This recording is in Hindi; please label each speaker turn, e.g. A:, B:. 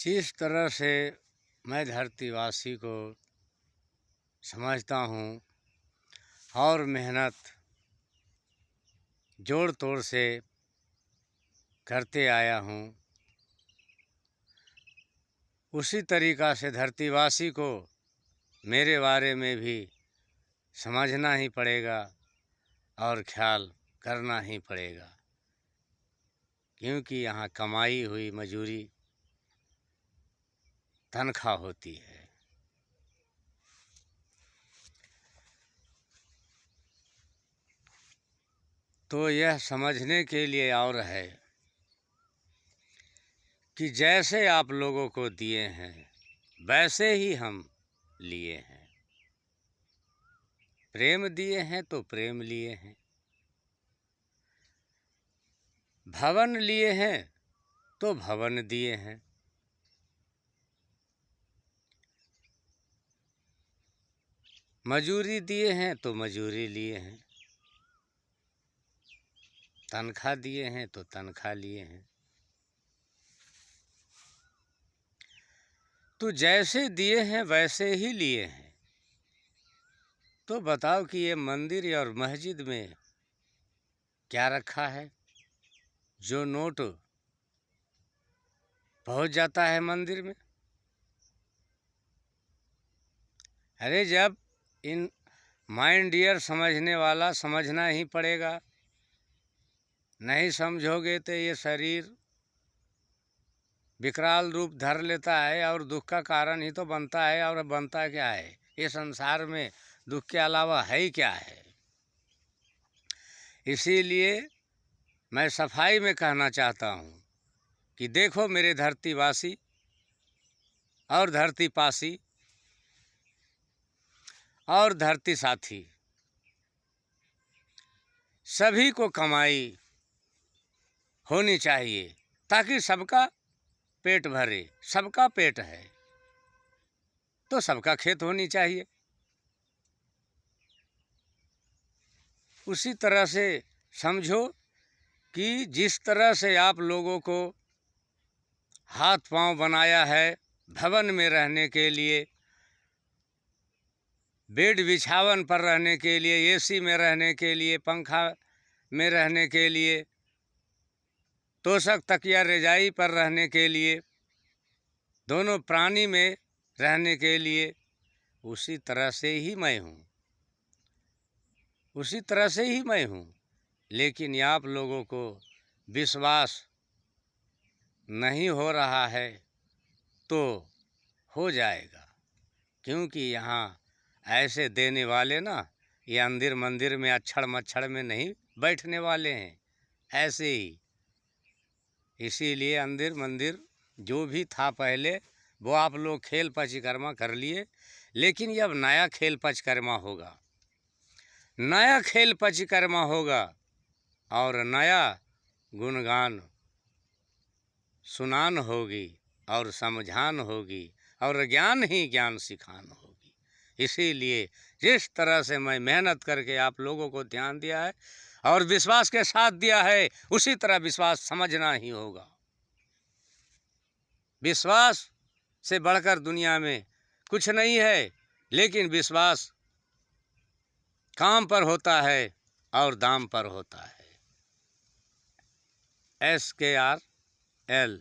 A: जिस तरह से मैं धरतीवासी को समझता हूँ और मेहनत जोड़ तोड़ से करते आया हूँ, उसी तरीक़ा से धरतीवासी को मेरे बारे में भी समझना ही पड़ेगा और ख्याल करना ही पड़ेगा, क्योंकि यहाँ कमाई हुई मजूरी तनख्वाह होती है। तो यह समझने के लिए और है कि जैसे आप लोगों को दिए हैं वैसे ही हम लिए हैं। प्रेम दिए हैं तो प्रेम लिए हैं, भवन लिए हैं तो भवन दिए हैं, मजूरी दिए हैं तो मजूरी लिए हैं, तनख्वाह दिए हैं तो तनख्वाह लिए हैं। तो जैसे दिए हैं वैसे ही लिए हैं। तो बताओ कि ये मंदिर और मस्जिद में क्या रखा है? जो नोट पहुंच जाता है मंदिर में। अरे जब इन माइंड डियर समझने वाला समझना ही पड़ेगा, नहीं समझोगे तो ये शरीर विकराल रूप धर लेता है और दुख का कारण ही तो बनता है। और बनता क्या है? ये संसार में दुख के अलावा है ही क्या है? इसीलिए मैं सफाई में कहना चाहता हूँ कि देखो मेरे धरतीवासी और धरती पासी और धरती साथी, सभी को कमाई होनी चाहिए ताकि सबका पेट भरे। सबका पेट है तो सबका खेत होनी चाहिए। उसी तरह से समझो कि जिस तरह से आप लोगों को हाथ पांव बनाया है भवन में रहने के लिए, बेड बिछावन पर रहने के लिए, एसी में रहने के लिए, पंखा में रहने के लिए, तोशक तकिया रजाई पर रहने के लिए, दोनों प्राणी में रहने के लिए, उसी तरह से ही मैं हूँ, उसी तरह से ही मैं हूँ। लेकिन आप लोगों को विश्वास नहीं हो रहा है तो हो जाएगा, क्योंकि यहाँ ऐसे देने वाले ना ये अंदिर मंदिर में अक्षर मच्छर में नहीं बैठने वाले हैं, ऐसे ही। इसीलिए अंदिर मंदिर जो भी था पहले वो आप लोग खेल पंचकर्मा कर लिए, लेकिन अब नया खेल पंचकर्मा होगा, नया खेल पंचकर्मा होगा और नया गुणगान सुनान होगी और समझान होगी और ज्ञान ही ज्ञान सिखान होगी। इसीलिए जिस तरह से मैं मेहनत करके आप लोगों को ध्यान दिया है और विश्वास के साथ दिया है, उसी तरह विश्वास समझना ही होगा। विश्वास से बढ़कर दुनिया में कुछ नहीं है, लेकिन विश्वास काम पर होता है और दाम पर होता है। SKRL